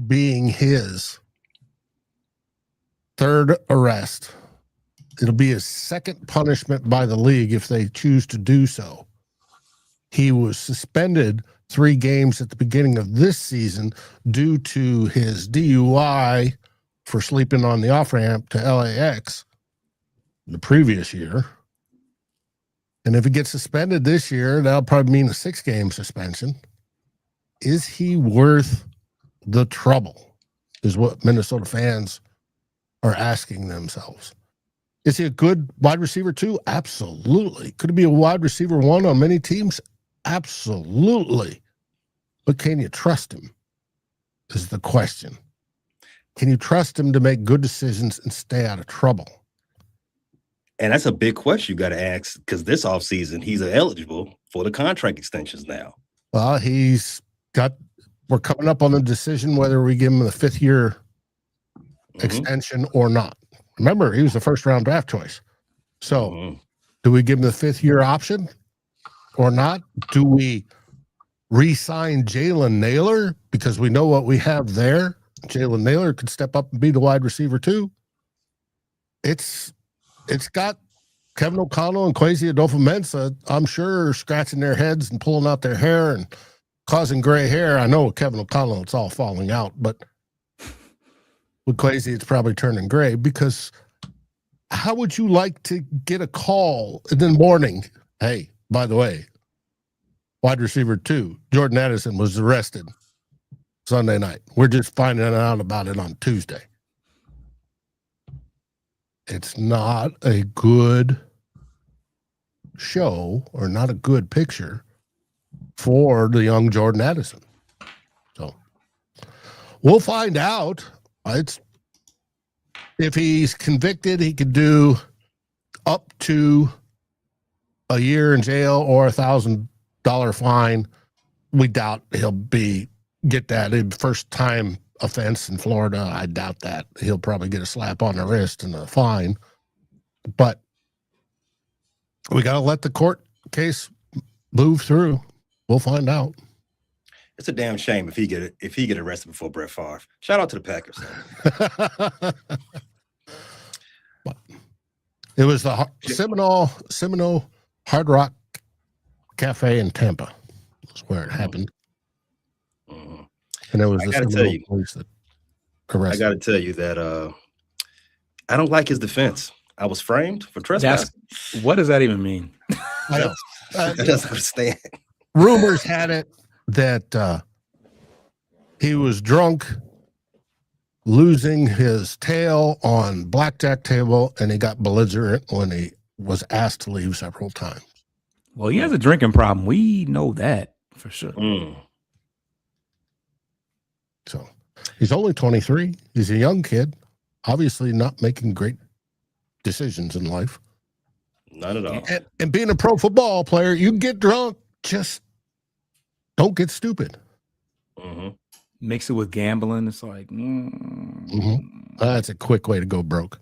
being his third arrest. It'll be his second punishment by the league if they choose to do so. He was suspended 3 games at the beginning of this season due to his DUI for sleeping on the off-ramp to LAX the previous year. And if he gets suspended this year, that'll probably mean a 6-game suspension. Is he worth the trouble? Is what Minnesota fans are asking themselves. Is he a good wide receiver too? Absolutely. Could he be a wide receiver 1 on many teams? Absolutely. But can you trust him? Is the question. Can you trust him to make good decisions and stay out of trouble? And that's a big question you got to ask, because this offseason, he's eligible for the contract extensions now. Well, we're coming up on the decision whether we give him the 5th-year extension or not. Remember, he was the first-round draft choice. So do we give him the 5th-year option or not? Do we re-sign Jalen Naylor because we know what we have there? Jalen Naylor could step up and be the wide receiver too. It's got Kevin O'Connell and Kwesi Adolfo-Mensah, I'm sure, scratching their heads and pulling out their hair and causing gray hair. I know with Kevin O'Connell, it's all falling out, but with Kwesi, it's probably turning gray, because how would you like to get a call in the morning? Hey, by the way, wide receiver 2, Jordan Addison, was arrested Sunday night. We're just finding out about it on Tuesday. It's not a good show or not a good picture for the young Jordan Addison. So we'll find out. If he's convicted, he could do up to a year in jail or $1,000 fine. We doubt he'll get that. First time offense in Florida, I doubt that. He'll probably get a slap on the wrist and a fine. But we got to let the court case move through. We'll find out. It's a damn shame if he get arrested before Brett Favre. Shout out to the Packers. It was the Seminole Hard Rock Cafe in Tampa. That's where it happened. And it was the Seminole police that arrested. I got to tell you that I don't like his defense. I was framed for trespassing. What does that even mean? I know. I don't understand. Rumors had it that he was drunk, losing his tail on blackjack table, and he got belligerent when he was asked to leave several times. Well, he has a drinking problem. We know that for sure. So he's only 23. He's a young kid, obviously not making great decisions in life. Not at all. And being a pro football player, you can get drunk, just don't get stupid. Mix it with gambling. It's like, that's a quick way to go broke.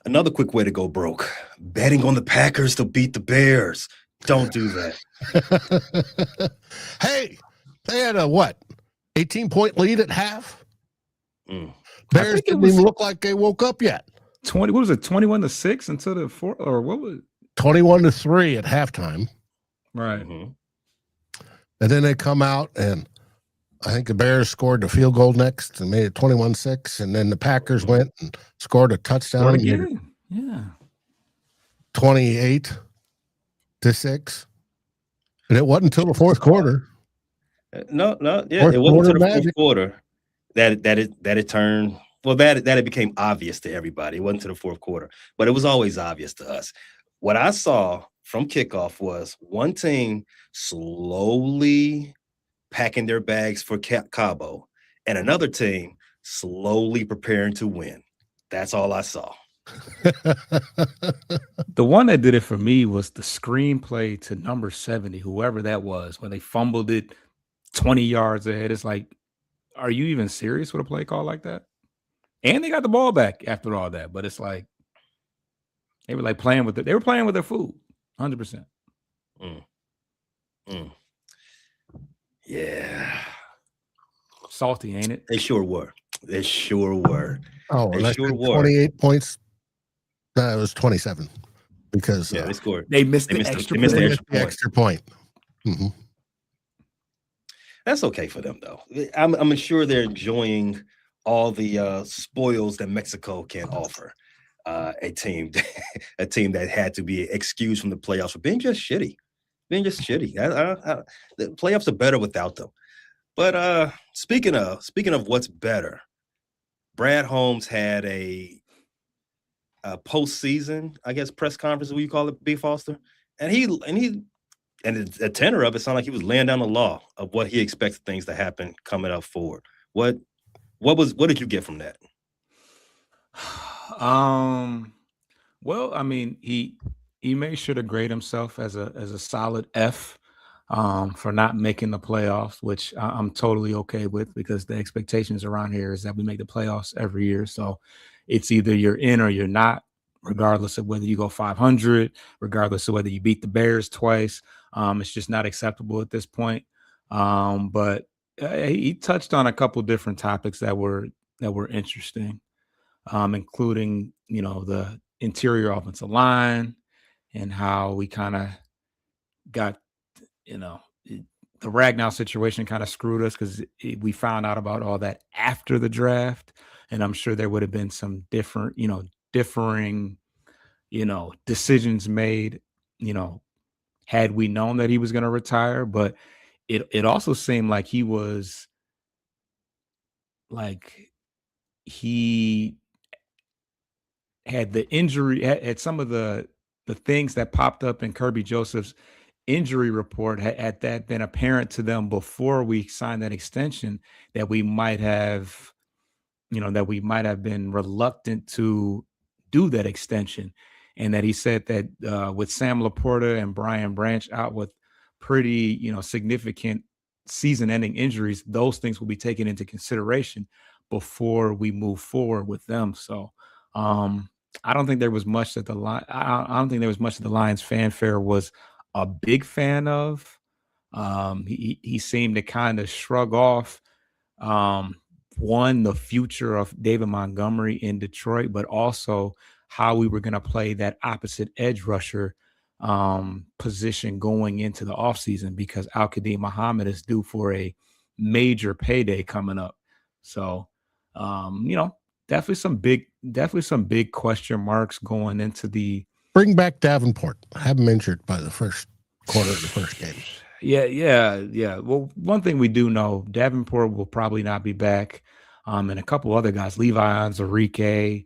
Another quick way to go broke: betting on the Packers to beat the Bears. Don't do that. Hey, they had a 18-point lead at half. Bears didn't even look like they woke up yet. 21-6 until the 4th, or what was it? 21-3 at halftime. Right. And then they come out, and I think the Bears scored the field goal next and made it 21-6. And then the Packers went and scored a touchdown. Yeah. 28-6. And it wasn't until the fourth quarter. It wasn't until the fourth quarter that it turned. Well, that it became obvious to everybody. It wasn't until the fourth quarter, but it was always obvious to us. What I saw from kickoff was one team slowly packing their bags for Cabo, and another team slowly preparing to win. That's all I saw. The one that did it for me was the screenplay to number 70, whoever that was, when they fumbled it 20 yards ahead. It's like, are you even serious with a play call like that? And they got the ball back after all that, but it's like they were playing with their food, 100%. Yeah, salty, ain't it? They sure were. They sure were. Oh, they sure were. 28 points. No, it was 27 because they scored. They missed the extra point. Mm-hmm. That's okay for them, though. I'm sure they're enjoying all the spoils that Mexico can offer. A team that had to be excused from the playoffs for being just shitty. The playoffs are better without them. But speaking of what's better, Brad Holmes had a postseason, I guess, press conference, what you call it, B. Foster, and the tenor of it sounded like he was laying down the law of what he expected things to happen coming up forward. What did you get from that? Well, I mean, he made sure to grade himself as a solid F for not making the playoffs, which I'm totally okay with, because the expectations around here is that we make the playoffs every year. So it's either you're in or you're not, regardless of whether you go 500, regardless of whether you beat the Bears twice. It's just not acceptable at this point. But he touched on a couple different topics that were interesting, including, the interior offensive line and how we kind of got, the Ragnow situation kind of screwed us because we found out about all that after the draft. And I'm sure there would have been some differing, decisions made, had we known that he was going to retire. But it also seemed like he was he had the injury, had some of the things that popped up in Kirby Joseph's injury report, had that been apparent to them before we signed that extension, that we might have been reluctant to do that extension. And that he said that with Sam Laporta and Brian Branch out with pretty, significant season-ending injuries, those things will be taken into consideration before we move forward with them. So I don't think there was much that I don't think there was much that the Lions fanfare was a big fan of. He seemed to kind of shrug off the future of David Montgomery in Detroit, but also how we were going to play that opposite edge rusher position going into the offseason, because Al-Qadim Muhammad is due for a major payday coming up. So, definitely some big question marks going into the. Bring back Davenport. Have him injured by the first quarter of the first game. Yeah. Well, one thing we do know, Davenport will probably not be back, and a couple other guys, Levi Onwuzurike,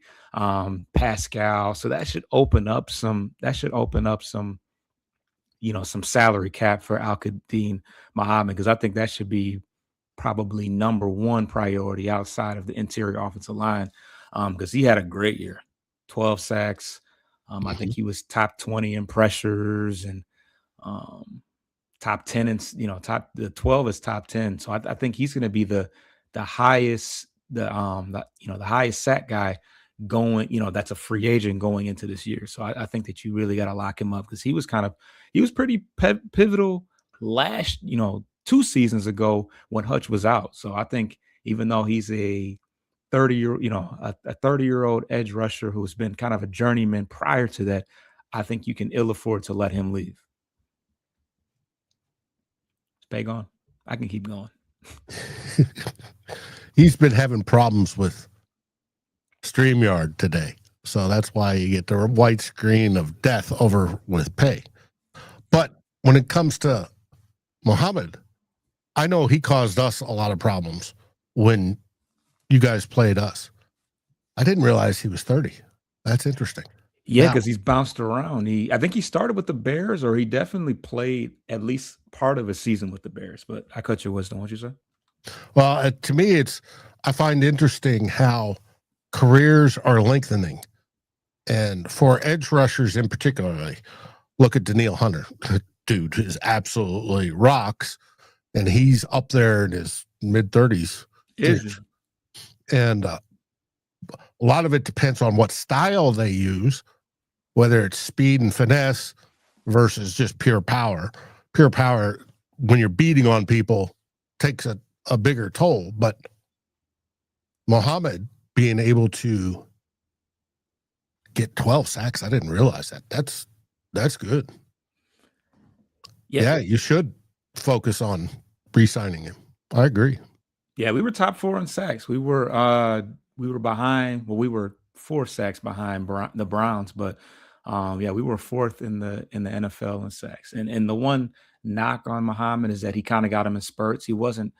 Pascal. So that should open up some. Some salary cap for Al-Qadim Muhammad, because I think that should be probably number one priority outside of the interior offensive line, because he had a great year, 12 sacks. I think he was top 20 in pressures and top 10 and the 12 is top 10. So I think he's going to be the highest the highest sack guy going. That's a free agent going into this year. So I think that you really got to lock him up, because he was pretty pivotal last 2 seasons ago when Hutch was out. So I think even though he's a 30-year-old edge rusher who's been kind of a journeyman prior to that, I think you can ill afford to let him leave. Stay gone. I can keep going. He's been having problems with StreamYard today. So that's why you get the white screen of death over with pay. But when it comes to Muhammad, I know he caused us a lot of problems when you guys played us. I didn't realize he was 30. That's interesting. Yeah, because he's bounced around. I think he started with the Bears, or he definitely played at least part of a season with the Bears. But I cut your wisdom. What'd you say? Well, to me, I find interesting how careers are lengthening. And for edge rushers in particularly, look at Danielle Hunter. Dude is absolutely rocks. And he's up there in his mid-30s. And a lot of it depends on what style they use, whether it's speed and finesse versus just pure power. Pure power, when you're beating on people, takes a a bigger toll. But Muhammad being able to get 12 sacks, I didn't realize that. That's good. Yeah, you should focus on re-signing him. I agree. Yeah, we were top 4 in sacks. We were behind. Well, we were 4 sacks behind the Browns, but yeah, we were 4th in the NFL in sacks. And the one knock on Muhammad is that he kind of got him in spurts. He wasn't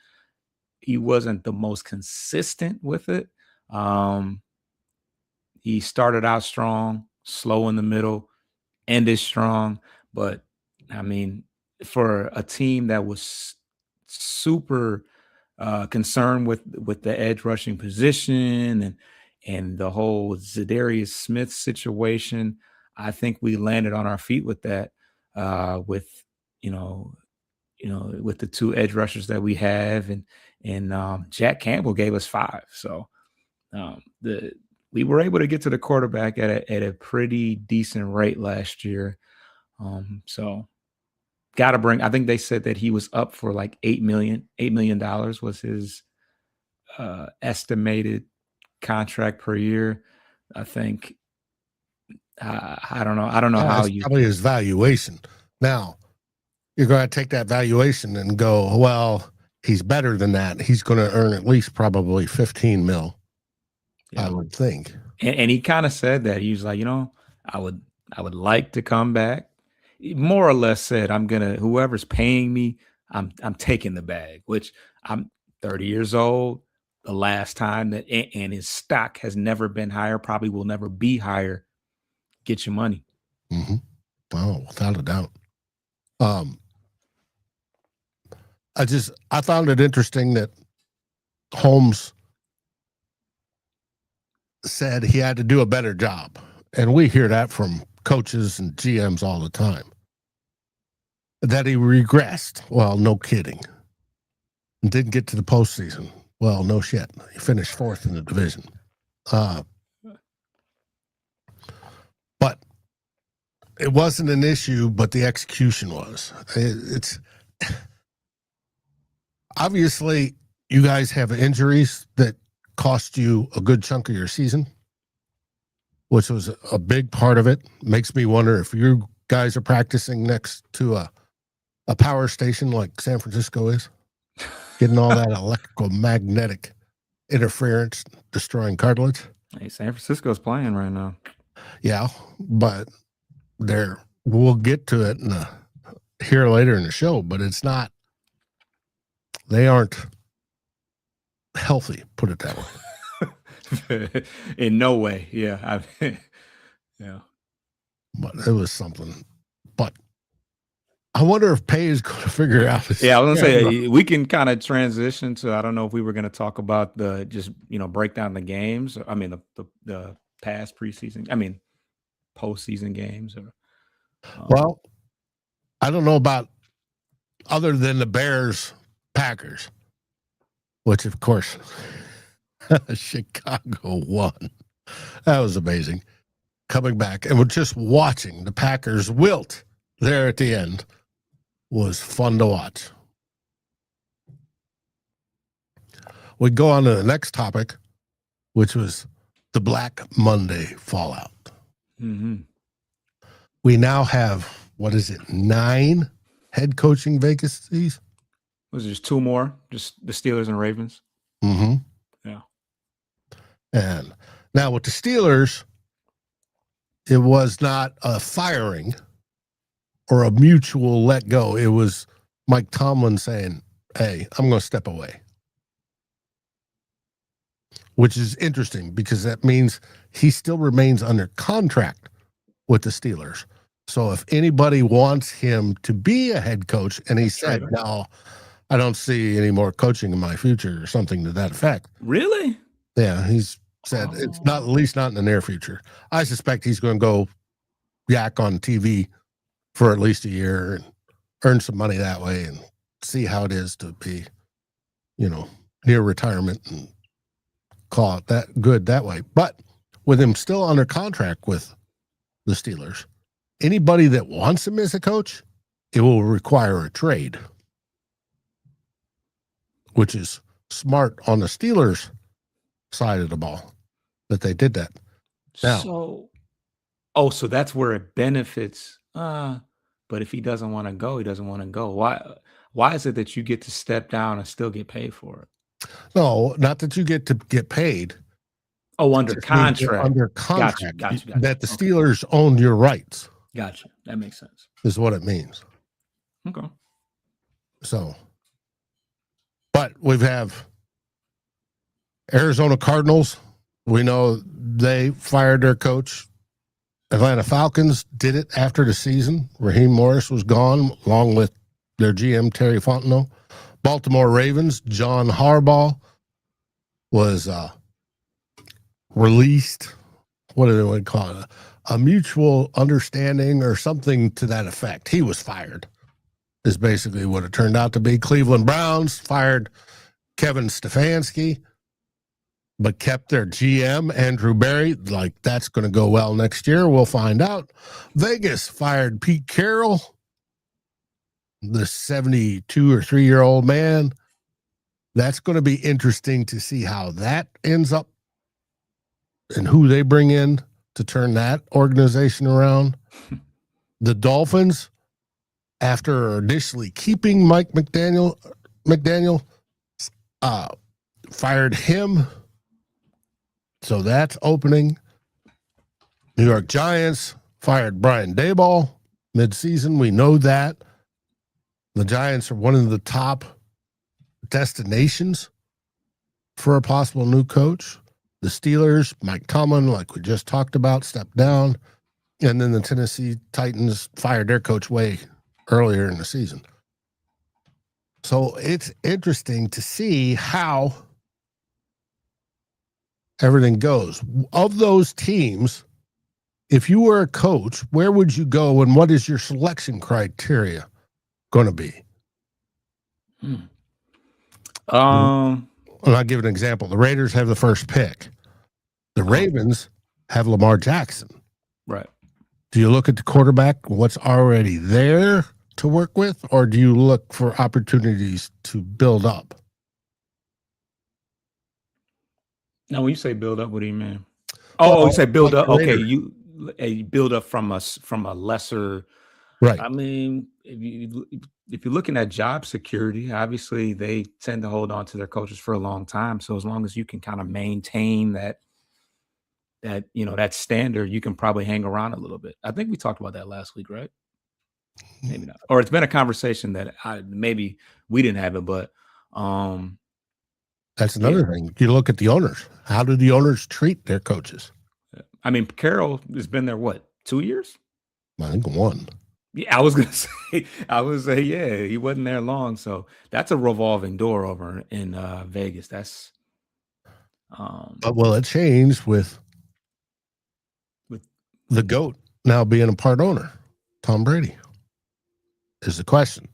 the most consistent with it. He started out strong, slow in the middle, ended strong. But I mean, for a team that was super concerned with the edge rushing position and the whole Zadarius Smith situation, I think we landed on our feet with that. With with the 2 edge rushers that we have, and Jack Campbell gave us 5. So we were able to get to the quarterback at a pretty decent rate last year. So got to bring. I think they said that he was up for like $8 million was his estimated contract per year. I think. I don't know. How you probably his valuation. Now you're going to take that valuation and go, well, he's better than that. He's going to earn at least probably 15 mil. Yeah. I would think. And he kind of said that he was like, I would like to come back. He more or less said, whoever's paying me, I'm taking the bag, which I'm 30 years old. The last time and his stock has never been higher, probably will never be higher. Get your money. Mm-hmm. Oh, without a doubt. I found it interesting that Holmes said he had to do a better job. And we hear that from coaches and GMs all the time. That he regressed. Well, no kidding. And didn't get to the postseason. Well, no shit. He finished 4th in the division. But it wasn't an issue, but the execution was. It's obviously you guys have injuries that cost you a good chunk of your season, which was a big part of it. Makes me wonder if you guys are practicing next to a power station like San Francisco is, getting all that electrical magnetic interference, destroying cartilage. Hey, San Francisco's playing right now. Yeah, but we'll get to it here later in the show, but it's not, they aren't healthy, put it that way. In no way. Yeah. Yeah. But it was something. But I wonder if Pay is going to figure out this. Yeah, I was going to say, we can kind of transition to, I don't know if we were going to talk about break down the games. I mean, the past preseason, postseason games. Well, I don't know about other than the Bears-Packers, which, of course, Chicago won. That was amazing. Coming back, and we're just watching the Packers wilt there at the end was fun to watch. We go on to the next topic, which was the Black Monday fallout. Mm-hmm. We now have, 9 head coaching vacancies? Was it just 2 more? Just the Steelers and Ravens? Mm-hmm. Yeah. And now with the Steelers, it was not a firing or a mutual let go. It was Mike Tomlin saying, hey, I'm going to step away. Which is interesting because that means he still remains under contract with the Steelers. So if anybody wants him to be a head coach, and he said, no, I don't see any more coaching in my future or something to that effect. Really? Yeah, he's said it's not, at least not in the near future. I suspect he's going to go yak on TV for at least a year and earn some money that way and see how it is to be, near retirement and call it that good that way. But with him still under contract with the Steelers, anybody that wants him as a coach, it will require a trade. which is smart on the Steelers side of the ball that they did that. Now, so that's where it benefits. But if he doesn't want to go, he doesn't want to go. Why is it that you get to step down and still get paid for it? No, not that you get to get paid. Oh, under contract. Under contract. Gotcha. That the Steelers own your rights. Gotcha. That makes sense. Is what it means. Okay. So, but we have Arizona Cardinals. We know they fired their coach. Atlanta Falcons did it after the season. Raheem Morris was gone, along with their GM, Terry Fontenot. Baltimore Ravens, John Harbaugh was released. What do they call it? A mutual understanding or something to that effect. He was fired, is basically what it turned out to be. Cleveland Browns fired Kevin Stefanski, but kept their GM, Andrew Berry. Like, that's going to go well next year. We'll find out. Vegas fired Pete Carroll, the 72 or 3-year-old man. That's going to be interesting to see how that ends up and who they bring in to turn that organization around. The Dolphins, after initially keeping Mike McDaniel, fired him. So that's opening. New York Giants fired Brian Daboll midseason. We know that. The Giants are one of the top destinations for a possible new coach. The Steelers, Mike Tomlin, like we just talked about, stepped down. And then the Tennessee Titans fired their coach way earlier in the season. So it's interesting to see how everything goes. Of those teams, if you were a coach, where would you go and what is your selection criteria going to be? And I'll give an example. The Raiders have the first pick. The Ravens have Lamar Jackson. Right. Do you look at the quarterback, what's already there to work with, or do you look for opportunities to build up? Now, when you say build up, what do you mean? Oh, you say build up. Okay, you build up from a lesser. Right. I mean, if you're looking at job security, obviously they tend to hold on to their coaches for a long time. So as long as you can kind of maintain that standard, you can probably hang around a little bit. I think we talked about that last week, right? Maybe not. Or it's been a conversation that maybe we didn't have it, but that's another thing. You look at the owners. How do the owners treat their coaches? I mean, Carroll has been there, 2 years? I think 1. Yeah, I was going to say, yeah, he wasn't there long. So that's a revolving door over in Vegas. That's. But will it change with the GOAT now being a part owner? Tom Brady is the question.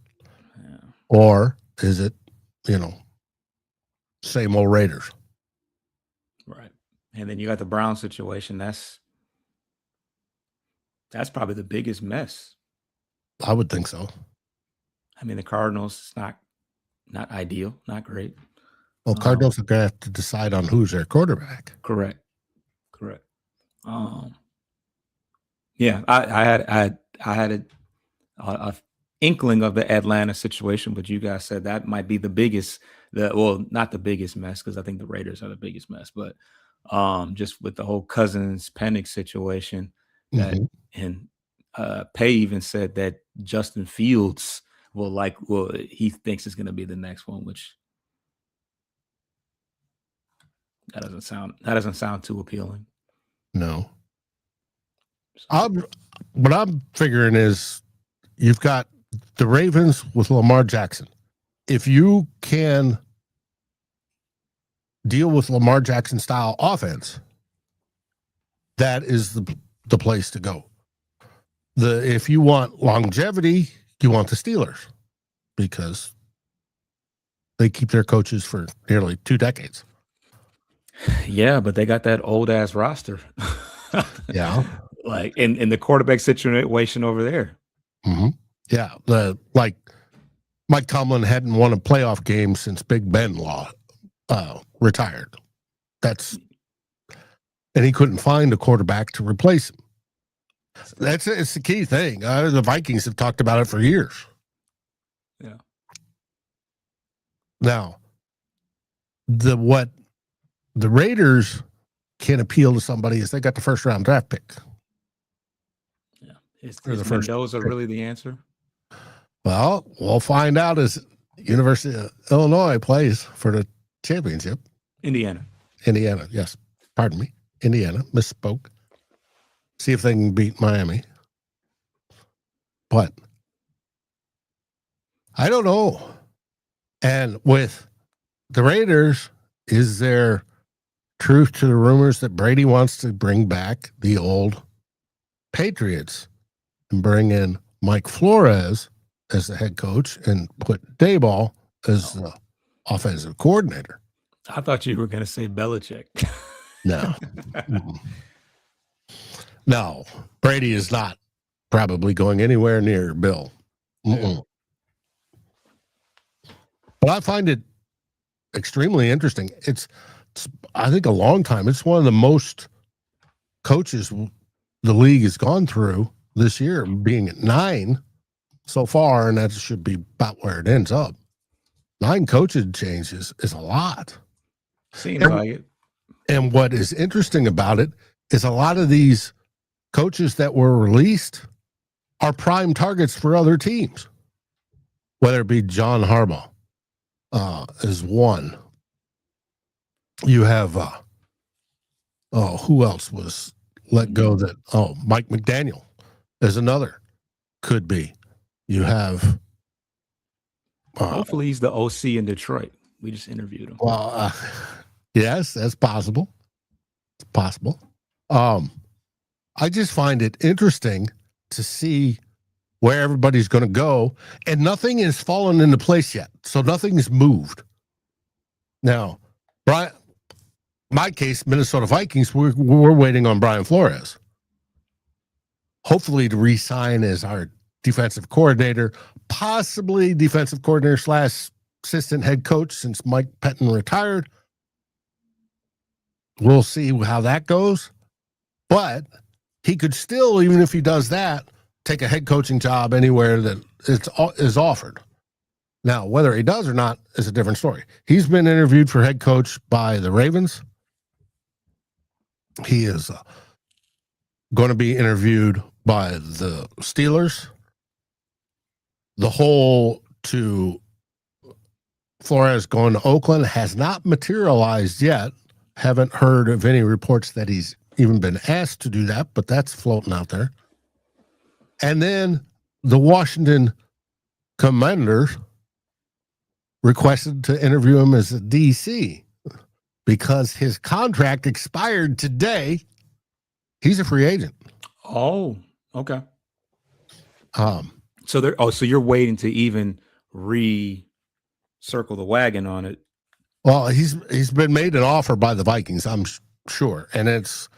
Yeah. Or is it, same old Raiders? Right. And then you got the Brown situation. That's probably the biggest mess. I would think so. I mean, the Cardinals, it's not ideal, not great. Well, Cardinals are going to have to decide on who's their quarterback. Correct. Yeah, I had a inkling of the Atlanta situation, but you guys said that might be the biggest. Not the biggest mess, because I think the Raiders are the biggest mess, but just with the whole Cousins Penix situation, that and Pay even said that Justin Fields he thinks is going to be the next one, which that doesn't sound too appealing. No. What I'm figuring is you've got the Ravens with Lamar Jackson. If you can deal with Lamar Jackson style offense, that is the place to go. If you want longevity, you want the Steelers, because they keep their coaches for nearly 2 decades. Yeah, but they got that old ass roster. Yeah. Like in the quarterback situation over there. Mm-hmm. Yeah. Mike Tomlin hadn't won a playoff game since Big Ben retired. And he couldn't find a quarterback to replace him. It's the key thing. The Vikings have talked about it for years. Yeah. Now, what the Raiders can appeal to somebody is they got the first round draft pick. Yeah. Is Mendoza really the answer? Well, we'll find out as University of Illinois plays for the championship. Indiana, yes. Pardon me. Indiana, misspoke. See if they can beat Miami. But I don't know. And with the Raiders, is there truth to the rumors that Brady wants to bring back the old Patriots and bring in Mike Flores as the head coach and put Daboll as the offensive coordinator? I thought you were going to say Belichick. No. No. Brady is not probably going anywhere near Bill. Mm-mm. But I find it extremely interesting. It's, I think, a long time. It's one of the most coaches the league has gone through this year, being at 9 so far, and that should be about where it ends up. 9 coaching changes is a lot. Seems like it. And what is interesting about it is a lot of these coaches that were released are prime targets for other teams, whether it be John Harbaugh is one. You have, who else was let go that, Mike McDaniel is another, could be. You have. Hopefully he's the OC in Detroit. We just interviewed him. Well, yes, that's possible. It's possible. I just find it interesting to see where everybody's going to go, and nothing has fallen into place yet. So nothing has moved. Now, Brian, my case, Minnesota Vikings, we're waiting on Brian Flores, hopefully to re-sign as our defensive coordinator, possibly defensive coordinator / assistant head coach since Mike Pettin retired. We'll see how that goes. But he could still, even if he does that, take a head coaching job anywhere that is offered. Now, whether he does or not is a different story. He's been interviewed for head coach by the Ravens. He is going to be interviewed by the Steelers. The whole to Flores going to Oakland has not materialized yet. Haven't heard of any reports that he's even been asked to do that, but that's floating out there. And then the Washington Commanders requested to interview him as a DC because his contract expired today. He's a free agent. Oh, okay. So you're waiting to even circle the wagon on it. Well, he's been made an offer by the Vikings, I'm sure, and it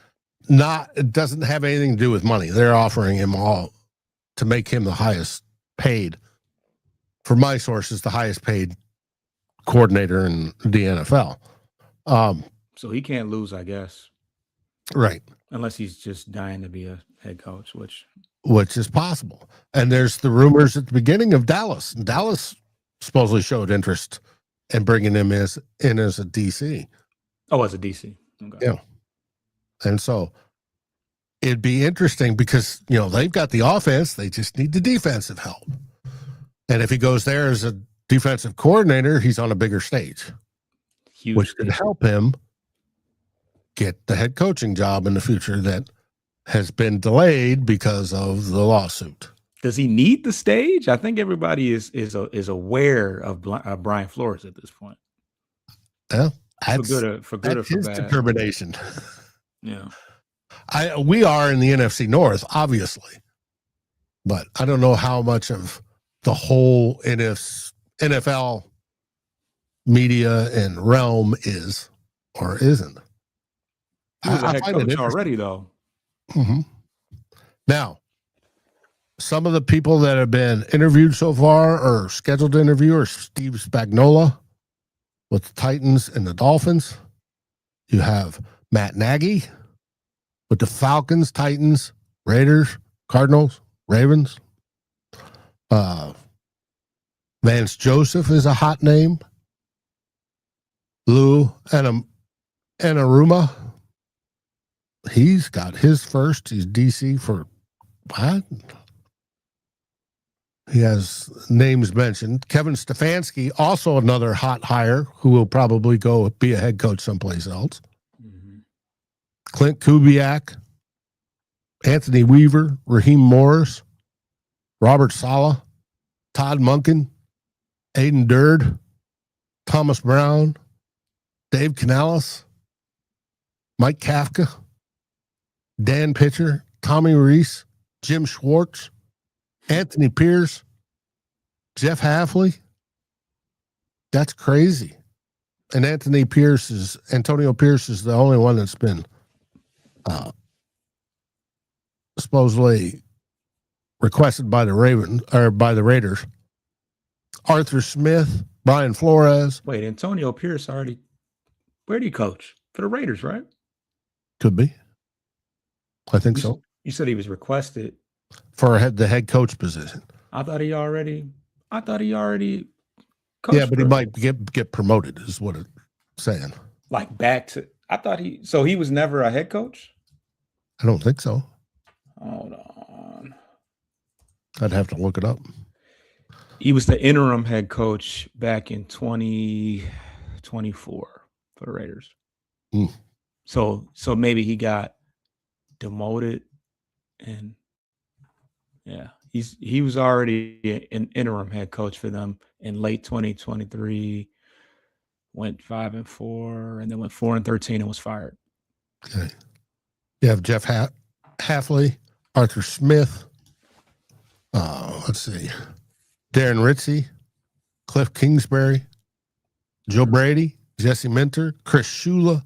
doesn't have anything to do with money. They're offering him all to make him the highest paid, for my sources, the highest paid coordinator in the NFL. So he can't lose, I guess. Right. Unless he's just dying to be a head coach, which is possible. And there's the rumors at the beginning of Dallas. Dallas supposedly showed interest in bringing him in as a DC. Oh, as a DC. Okay. Yeah. And so it'd be interesting because, they've got the offense. They just need the defensive help. And if he goes there as a defensive coordinator, he's on a bigger stage, which could help him get the head coaching job in the future that has been delayed because of the lawsuit. Does he need the stage? I think everybody is aware of Brian Flores at this point. Yeah, for good or for his bad. Determination. Yeah, we are in the NFC North, obviously, but I don't know how much of the whole NFL media and realm is or isn't. He was a head coach already, though. Mm-hmm. Now, Some of the people that have been interviewed so far or scheduled to interview are Steve Spagnuolo with the Titans and the Dolphins. You have Matt Nagy with the Falcons, Titans, Raiders, Cardinals, Ravens. Vance Joseph is a hot name. Lou Anarumo. He's got his first. He's DC for what? He has names mentioned. Kevin Stefanski, also another hot hire who will probably go be a head coach someplace else. Mm-hmm. Clint Kubiak, Anthony Weaver, Raheem Morris, Robert Saleh, Todd Monken, Aiden Durd, Thomas Brown, Dave Canales, Mike Kafka, Dan Pitcher, Tommy Reese, Jim Schwartz, Anthony Pierce, Jeff Hafley. That's crazy. And Antonio Pierce is the only one that's been supposedly requested by the Raiders. Arthur Smith, Brian Flores. Wait, Antonio Pierce already, where do you coach? For the Raiders, right? Could be. I think so. You said he was requested for the head coach position. I thought he already coached. Yeah, but he might get promoted is what it's saying. Like back to, so he was never a head coach? I don't think so. Hold on. I'd have to look it up. He was the interim head coach back in 2024 for the Raiders. Mm. So maybe he got demoted, and yeah, he was already an interim head coach for them in late 2023. Went 5-4, and then went 4-13 and was fired. Okay. You have Jeff Hafley, Arthur Smith. Let's see, Darren Ritchie, Cliff Kingsbury, Joe Brady, Jesse Minter, Chris Shula,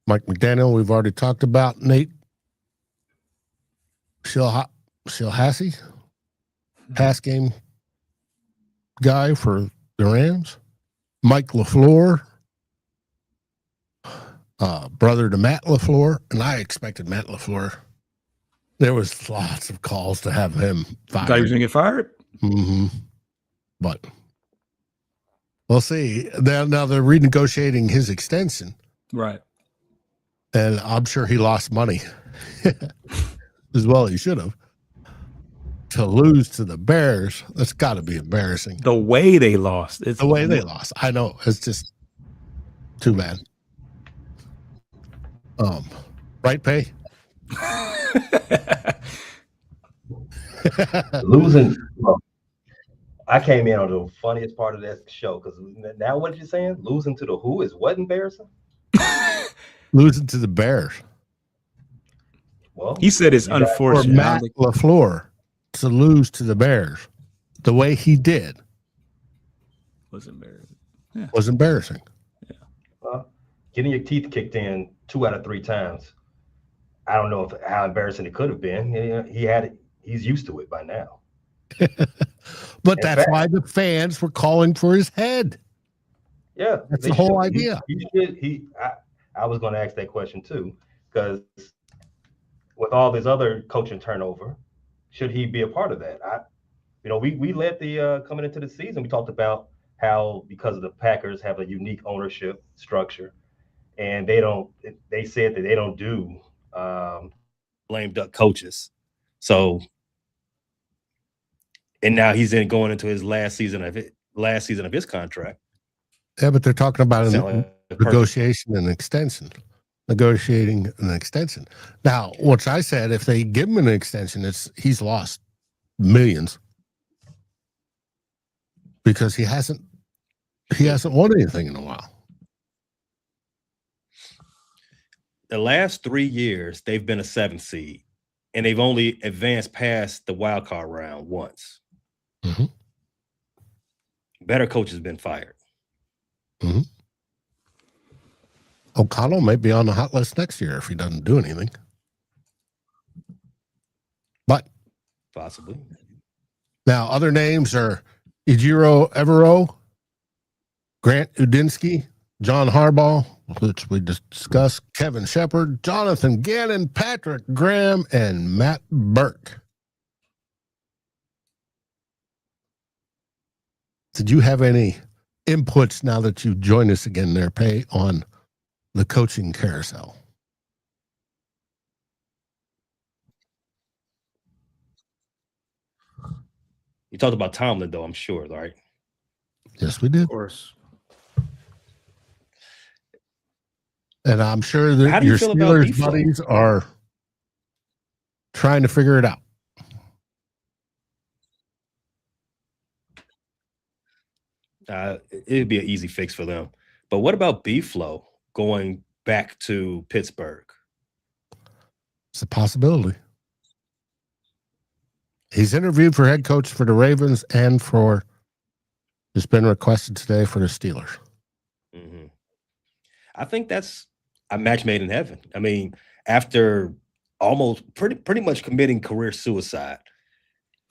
Mike McDaniel. We've already talked about Nate Shilhassi, pass game guy for the Rams. Mike LaFleur, brother to Matt LaFleur, and I expected Matt LaFleur. There was lots of calls to have him fired. Thought he was going to get fired? Mm-hmm. But we'll see. Now they're renegotiating his extension. Right. And I'm sure he lost money as well. He should have. To lose to the Bears, that's got to be embarrassing. The way they lost. They lost. I know. It's just too bad. Right pay. Losing. I came in on the funniest part of that show because now what you're saying, losing to the who is what embarrassing? Losing to the Bears. Well, he said it's unfortunate. For Matt LaFleur to lose to the Bears the way he did was embarrassing. Yeah. Was embarrassing. Yeah. Getting your teeth kicked in 2 out of 3 times. I don't know how embarrassing it could have been. He's used to it by now. But that's why the fans were calling for his head. Yeah, that's the whole idea. I was going to ask that question too, because with all this other coaching turnover, should he be a part of that? We led the coming into the season. We talked about how because of the Packers have a unique ownership structure, and they said that they don't do lame duck coaches. So, and now he's going into his last season of his contract. Yeah, but they're talking about negotiating an extension. Now, which I said, if they give him an extension, he's lost millions because he hasn't won anything in a while. The last 3 years, they've been a 7th seed, and they've only advanced past the wild card round once. Mm-hmm. Better coach has been fired. Mm-hmm. O'Connell might be on the hot list next year if he doesn't do anything. But Possibly. Now, other names are Ejiro Evero, Grant Udinsky, John Harbaugh, which we just discussed, Kevin Shepard, Jonathan Gannon, Patrick Graham, and Matt Burke. Did you have any inputs now that you joined us again there, Pay, on the coaching carousel? You talked about Tomlin, though, I'm sure, right? Yes, we did. Of course. And I'm sure that your Steelers buddies are trying to figure it out. It'd be an easy fix for them. But what about B-Flow going back to Pittsburgh? It's a possibility. He's interviewed for head coach for the Ravens and it's been requested today for the Steelers. Mm-hmm. I think that's a match made in heaven. I mean, after almost pretty much committing career suicide,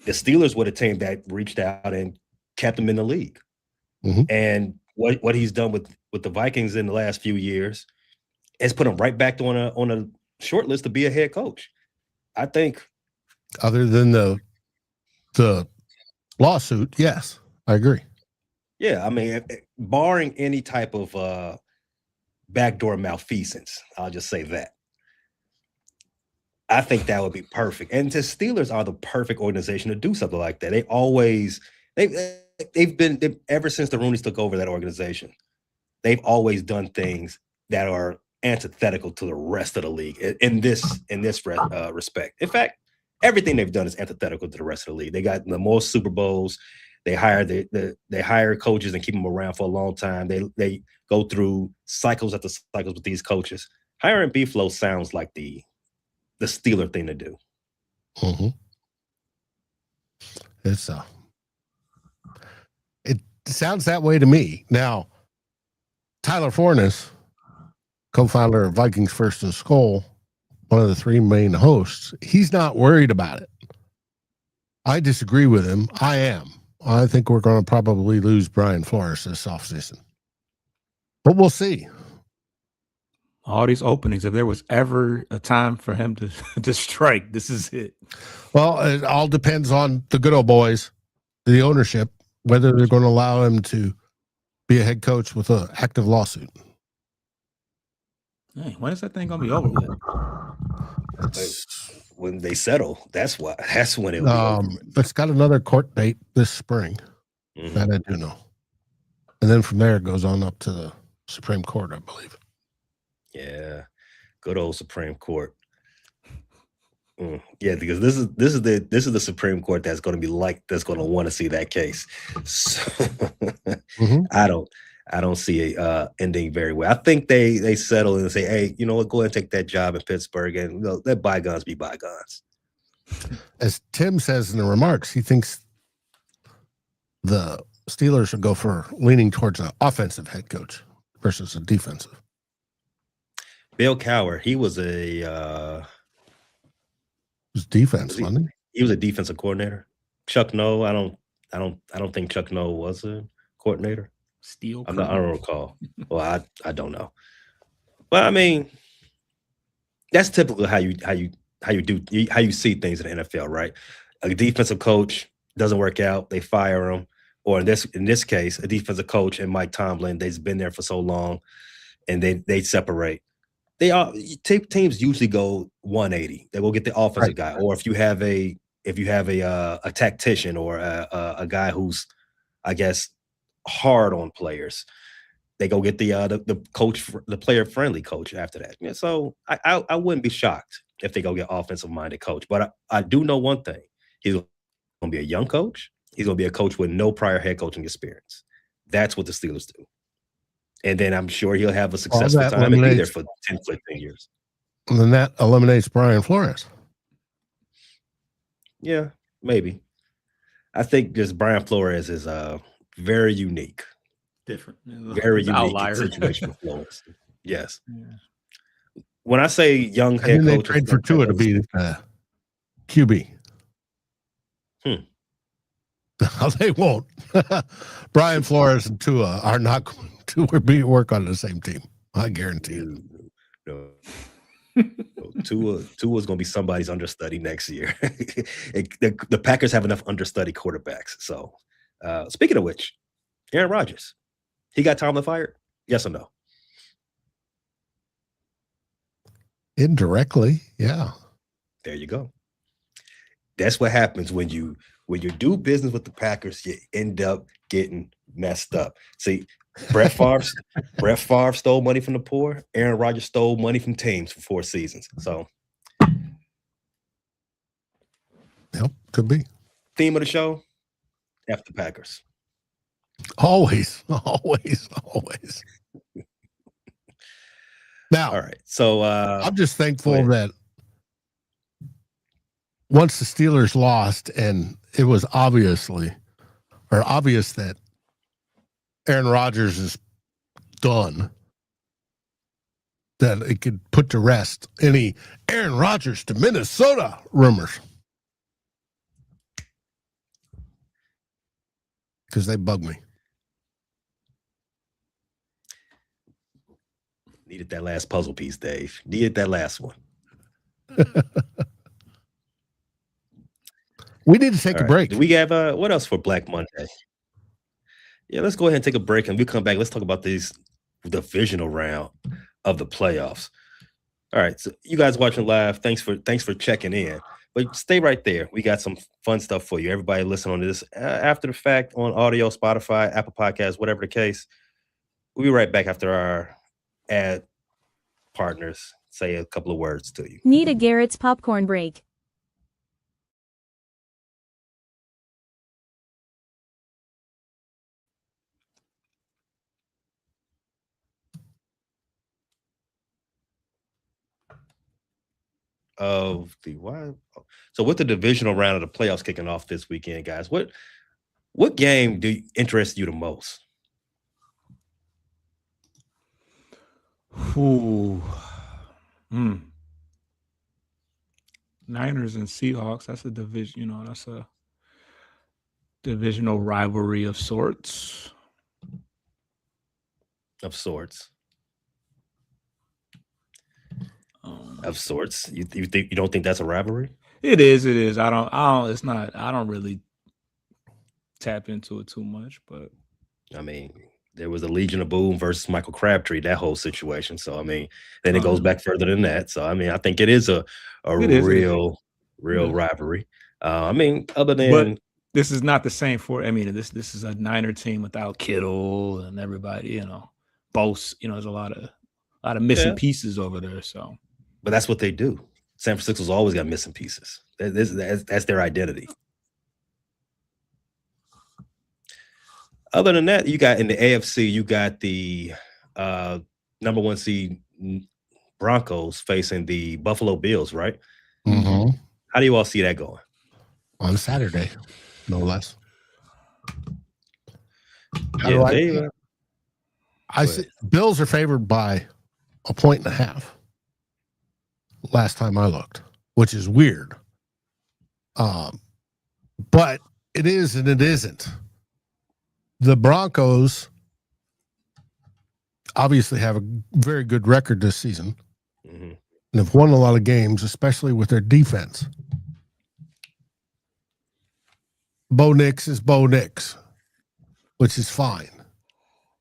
the Steelers were the team that reached out and kept him in the league. Mm-hmm. And what he's done with the Vikings in the last few years has put him right back on a short list to be a head coach. I think, other than the lawsuit, yes, I agree. Yeah, I mean, barring any type of backdoor malfeasance, I'll just say that. I think that would be perfect. And the Steelers are the perfect organization to do something like that. They've been ever since the Rooneys took over that organization, they've always done things that are antithetical to the rest of the league in this respect. In fact, everything they've done is antithetical to the rest of the league. They got the most Super Bowls. They hire they hire coaches and keep them around for a long time. They go through cycles after cycles with these coaches. Hiring B-Flow sounds like the Steeler thing to do. Mm-hmm. It sounds that way to me. Now, Tyler Fornes, co-founder of Vikings First and Skol, one of the three main hosts, he's not worried about it. I disagree with him. I am. I think we're going to probably lose Brian Flores this offseason. But we'll see. All these openings, if there was ever a time for him to strike, this is it. Well, it all depends on the good old boys, the ownership, whether they're going to allow him to be a head coach with an active lawsuit. Hey, when is that thing going to be over with? When they settle, that's when it will be over. It's got another court date this spring. Mm-hmm. That I do know. And then from there it goes on up to the Supreme Court, I believe. Yeah, good old Supreme Court. Yeah, because this is the Supreme Court that's going to be that's going to want to see that case. So, mm-hmm. I don't see it ending very well. I think they settle and say, hey, you know what, go ahead and take that job in Pittsburgh and let bygones be bygones. As Tim says in the remarks, he thinks the Steelers should go for leaning towards an offensive head coach versus a defensive. Bill Cowher, he was defense, wasn't he? He was a defensive coordinator. Chuck Noll, I don't think Chuck Noll was a coordinator. I don't recall. Well, I don't know. But I mean, that's typically how you see things in the NFL, right? A defensive coach doesn't work out, they fire him. Or in this case, a defensive coach and Mike Tomlin, they've been there for so long, and they separate. Teams usually go 180. They will get the offensive guy, or if you have a tactician or a guy who's, I guess, hard on players, they go get the coach, the player friendly coach after that. Yeah, so I wouldn't be shocked if they go get offensive minded coach. But I do know one thing: he's going to be a young coach. He's going to be a coach with no prior head coaching experience. That's what the Steelers do. And then I'm sure he'll have a successful time and be there for 10, 15 years. And then that eliminates Brian Flores. Yeah, maybe. I think just Brian Flores is very unique. Different. Very unique situation with Flores. Yes. Yeah. When I say young head coach. They trade for Tua to be QB. No, they won't. Brian Flores and Tua are not going to work on the same team. I guarantee it. No. Tua's going to be somebody's understudy next year. The Packers have enough understudy quarterbacks. So, speaking of which, Aaron Rodgers, he got Tomlin fired? Yes or no? Indirectly, yeah. There you go. That's what happens when you do business with the Packers. You end up getting messed up. See, Brett Favre stole money from the poor. Aaron Rodgers stole money from teams for 4 seasons. So, yep, could be. Theme of the show: F the Packers. Always. Now, all right. So I'm just thankful that once the Steelers lost, and it was obvious that Aaron Rodgers is done, that it could put to rest any Aaron Rodgers to Minnesota rumors. Because they bug me. Needed that last puzzle piece, Dave. Needed that last one. We need to take a break. Do we have what else for Black Monday? Yeah, let's go ahead and take a break, and we come back. Let's talk about this divisional round of the playoffs. All right, so you guys watching live, thanks for checking in. But stay right there. We got some fun stuff for you. Everybody listen on this after the fact on audio, Spotify, Apple Podcasts, whatever the case. We'll be right back after our ad partners say a couple of words to you. Need a Garrett's popcorn break. Of the why? So with the divisional round of the playoffs kicking off this weekend, guys, what game interest you the most? Niners and Seahawks. That's a division. That's a divisional rivalry of sorts. Of sorts. You don't think that's a rivalry? It is. I don't. It's not. I don't really tap into it too much, but I mean, there was a Legion of Boom versus Michael Crabtree, that whole situation. So I mean, then it goes back further than that. So I mean, I think it is a real rivalry. I mean, other than but this is not the same for. I mean, this is a Niner team without Kittle and everybody. Both. There's a lot of missing pieces over there. So. But that's what they do. San Francisco's always got missing pieces. That's their identity. Other than that, you got in the AFC, you got the number 1 seed Broncos facing the Buffalo Bills, right? Mm-hmm. How do you all see that going? On Saturday, no less. I see Bills are favored by 1.5. Last time I looked, which is weird. But it is and it isn't. The Broncos obviously have a very good record this season and have won a lot of games, especially with their defense. Bo Nix is Bo Nix, which is fine.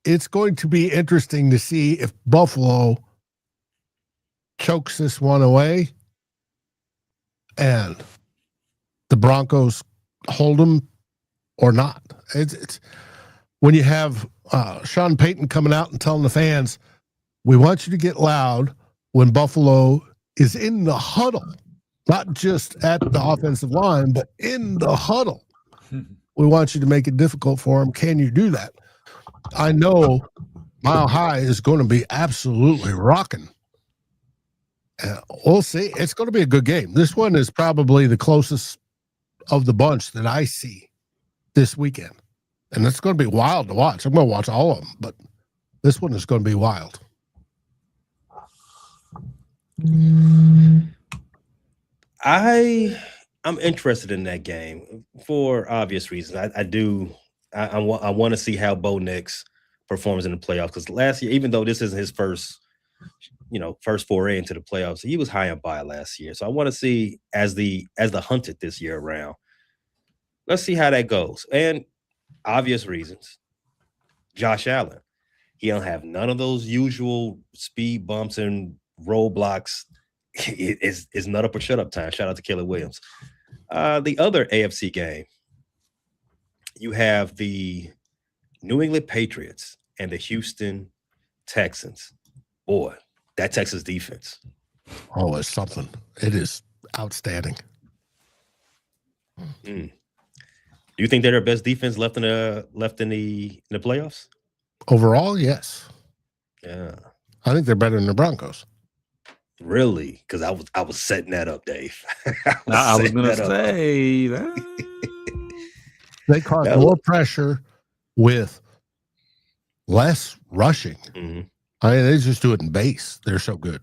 It's going to be interesting to see if Buffalo chokes this one away and the Broncos hold them or not. It's when you have Sean Payton coming out and telling the fans, we want you to get loud when Buffalo is in the huddle, not just at the offensive line, but in the huddle. We want you to make it difficult for them. Can you do that? I know Mile High is going to be absolutely rocking. We'll see. It's going to be a good game. This one is probably the closest of the bunch that I see this weekend. And it's going to be wild to watch. I'm going to watch all of them, but this one is going to be wild. I I'm interested in that game for obvious reasons. I want to see how Bo Nix performs in the playoffs, because last year, even though this isn't his first foray into the playoffs, he was high and by last year. So I want to see as the hunted this year around. Let's see how that goes. And obvious reasons, Josh Allen, he don't have none of those usual speed bumps and roadblocks. It's nut up or shut up time. Shout out to Caleb Williams. The other AFC game, you have the New England Patriots and the Houston Texans. Boy, that Texas defense. Oh, it's something. It is outstanding. Do you think they're their best defense left in the playoffs? Overall, yes. Yeah. I think they're better than the Broncos. Really? Because I was setting that up, Dave. I was gonna say that. They cause more pressure with less rushing. Mm-hmm. I mean, they just do it in base. They're so good.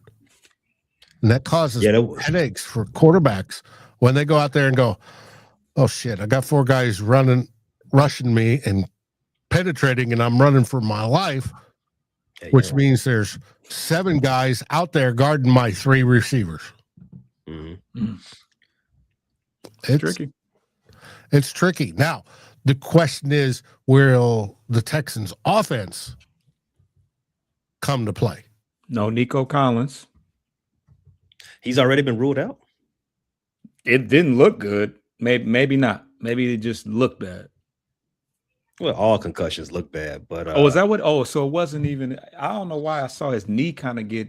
And that causes headaches for quarterbacks when they go out there and go, oh shit, I got 4 guys rushing me and penetrating, and I'm running for my life, which means there's 7 guys out there guarding my 3 receivers. Mm-hmm. It's tricky. It's tricky. Now, the question is, will the Texans offense come to play? No Nico Collins. He's already been ruled out. It didn't look good. Maybe not. Maybe it just looked bad. Well, all concussions look bad, but is that what? Oh, so it wasn't even. I don't know why I saw his knee kind of get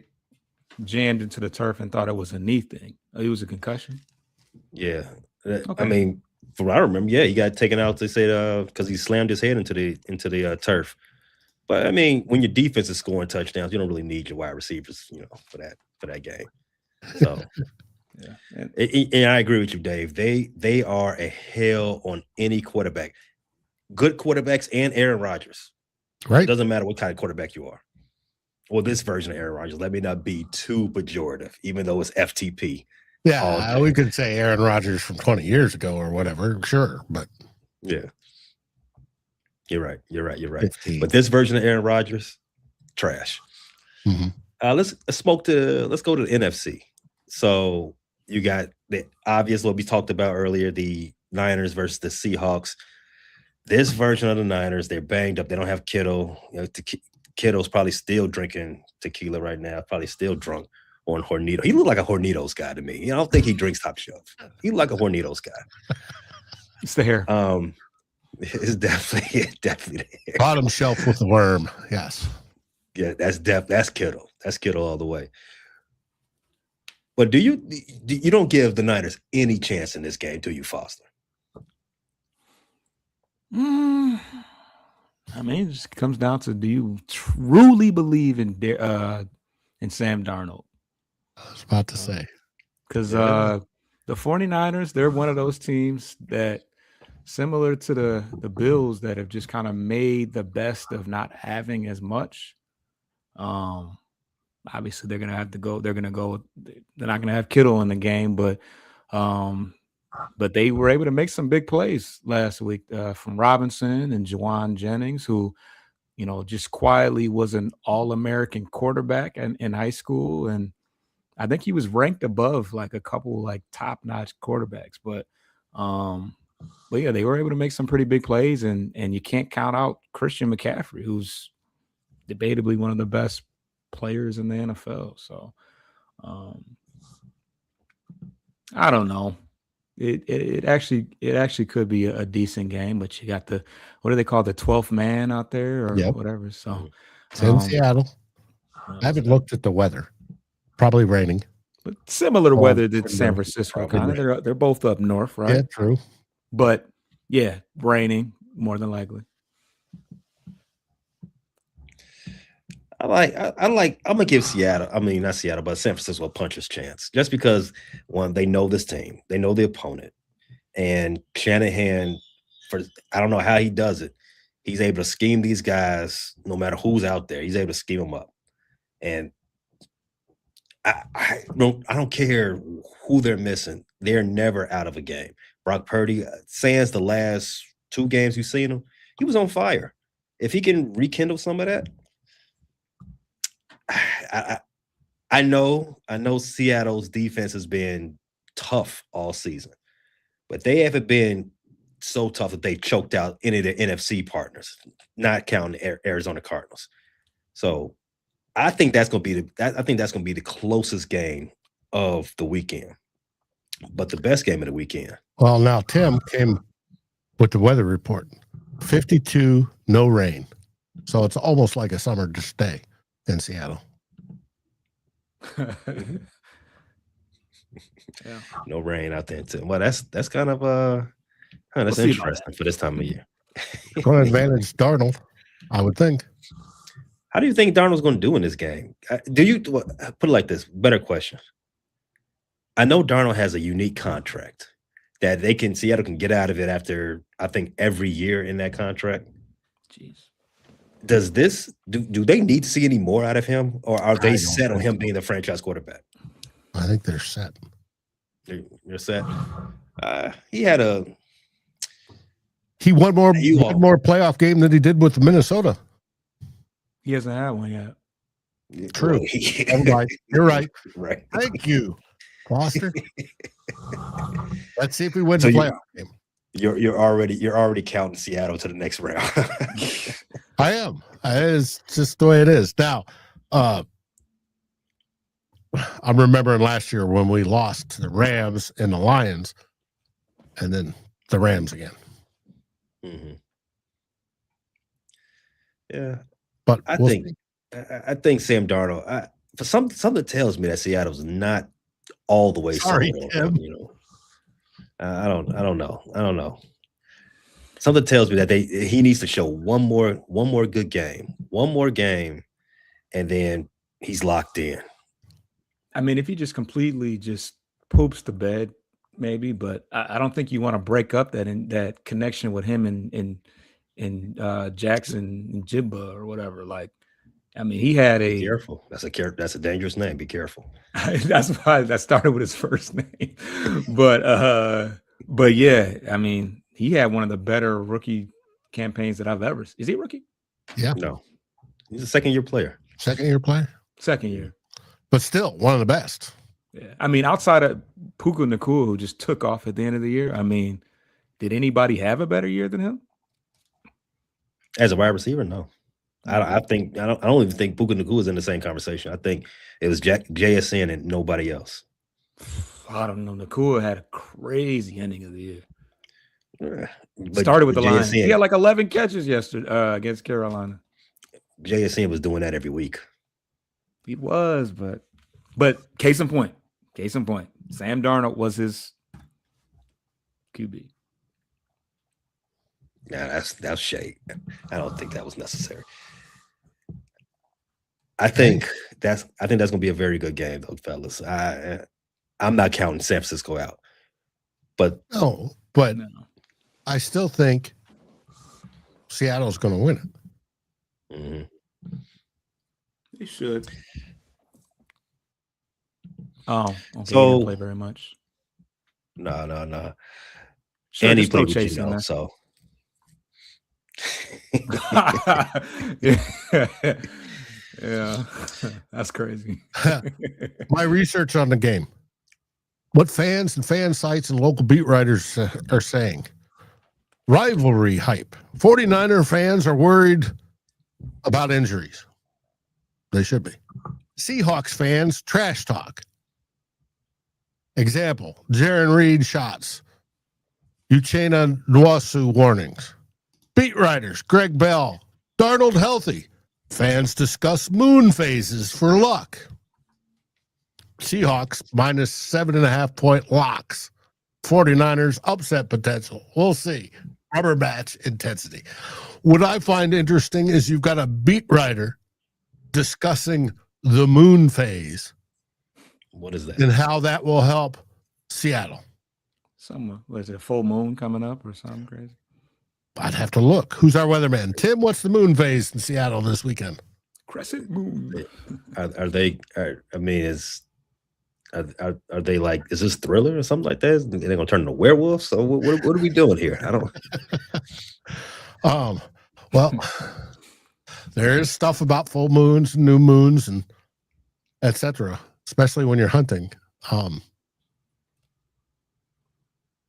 jammed into the turf and thought it was a knee thing. It was a concussion. Yeah, okay. I mean, from what I remember, he got taken out. They said because he slammed his head into the turf. But I mean, when your defense is scoring touchdowns, you don't really need your wide receivers, for that game. So. Yeah, and I agree with you, Dave. They are a hell on any quarterback. Good quarterbacks and Aaron Rodgers. Right. It doesn't matter what kind of quarterback you are. Well, this version of Aaron Rodgers, let me not be too pejorative, even though it's FTP. Yeah, we could say Aaron Rodgers from 20 years ago or whatever, sure, but yeah. You're right. 15. But this version of Aaron Rodgers, trash. Mm-hmm. Let's go to the NFC. So you got the obvious what we talked about earlier, the Niners versus the Seahawks. This version of the Niners, they're banged up. They don't have Kittle. Kittle's probably still drinking tequila right now, probably still drunk on Hornito. He looked like a Hornitos guy to me. I don't think he drinks top shelf. He looked like a Hornitos guy. It's the hair. It's definitely the hair. Bottom shelf with the worm. Yes. Yeah, that's Kittle. That's Kittle all the way. But you don't give the Niners any chance in this game, do you, Foster? I mean, it just comes down to, do you truly believe in Sam Darnold? I was about to say. Because the 49ers, they're one of those teams that, similar to the Bills, that have just kind of made the best of not having as much. Obviously, they're going to have to go. They're not going to have Kittle in the game, but they were able to make some big plays last week from Robinson and Juwan Jennings, who, just quietly was an All-American quarterback in high school, and I think he was ranked above like a couple like top-notch quarterbacks. But yeah, they were able to make some pretty big plays, and you can't count out Christian McCaffrey, who's debatably one of the best players in the NFL. So I don't know. It actually could be a decent game, but you got what do they call the 12th man out there or whatever. So it's in Seattle. I haven't looked at the weather. Probably raining. But similar weather to San Francisco, kind of. They're both up north, right? Yeah, true. But yeah, raining more than likely. I'm gonna give Seattle, not Seattle, but San Francisco a puncher's chance. Just because, one, they know this team, they know the opponent. And Shanahan, I don't know how he does it. He's able to scheme these guys no matter who's out there. He's able to scheme them up. And I don't care who they're missing. They're never out of a game. Brock Purdy, sans the last 2 games you've seen him, he was on fire. If he can rekindle some of that, I know Seattle's defense has been tough all season, but they haven't been so tough that they choked out any of their NFC partners, not counting Arizona Cardinals. So I think that's going to be the closest game of the weekend, but the best game of the weekend. Well, now Tim came with the weather report: 52, no rain. So it's almost like a summer day in Seattle. Yeah. No rain out there, Tim. Well, that's kind of that's interesting for this time of year. Going to advantage Darnold, I would think. How do you think Darnold's going to do in this game? Do you put it like this? Better question. I know Darnold has a unique contract that Seattle can get out of it after, I think, every year in that contract. Jeez. Does this do they need to see any more out of him, or are they set on him being the franchise quarterback? I think they're set. They're set. He won more playoff game than he did with Minnesota. He hasn't had one yet. True. You're right. Right. Thank you, Foster. Let's see if we win the playoff game. You're already counting Seattle to the next round. I am. It's just the way it is. Now, I'm remembering last year when we lost to the Rams and the Lions, and then the Rams again. Mm-hmm. Yeah, but I think Sam Darnold. For something tells me that Seattle's not all the way. Sorry, Tim. I don't know. Something tells me that he needs to show one more good game, and then he's locked in. I mean, if he just completely just poops the bed, maybe, but I don't think you want to break up that connection with him and Jackson and Jibba or whatever. Like, I mean, he had Be careful. That's a dangerous name. Be careful. That's why that started with his first name. But yeah, I mean, he had one of the better rookie campaigns that I've ever. Is he a rookie? Yeah. No. He's a second-year player. Second-year player? Second year. But still, one of the best. Yeah. I mean, outside of Puka Nacua, who just took off at the end of the year, I mean, did anybody have a better year than him? As a wide receiver, no. I don't even think Puka Nacua is in the same conversation. I think it was JSN and nobody else. I don't know. Nacua had a crazy ending of the year. But started with the JSN, Lions. He had like 11 catches yesterday against Carolina. JSN was doing that every week. He was, but case in point. Sam Darnold was his QB. Nah, that's shade. I don't think that was necessary. I think that's gonna be a very good game, though, fellas. I'm not counting San Francisco out, but no. I still think Seattle's going to win it. Mm-hmm. They should. Oh, okay. So he didn't play very much. No. Sure, and he still played with chasing that. so. Yeah, that's crazy. My research on the game. What fans and fan sites and local beat writers are saying. Rivalry hype. 49er fans are worried about injuries. They should be. Seahawks fans, trash talk. Example, Jaron Reed shots. Uchenna Nwosu warnings. Beat writers, Greg Bell. Darnold healthy. Fans discuss moon phases for luck. Seahawks minus 7.5 point locks. 49ers upset potential. We'll see. Rubber match intensity. What I find interesting is you've got a beat writer discussing the moon phase. What is that? And how that will help Seattle. Was it a full moon coming up or something crazy? I'd have to look. Who's our weatherman? Tim, what's the moon phase in Seattle this weekend? Crescent moon. I mean, is Are they like, is this Thriller or something like that? Are they gonna turn into werewolves? So what are we doing here? I don't. Well, there is stuff about full moons, new moons, and etc. Especially when you're hunting.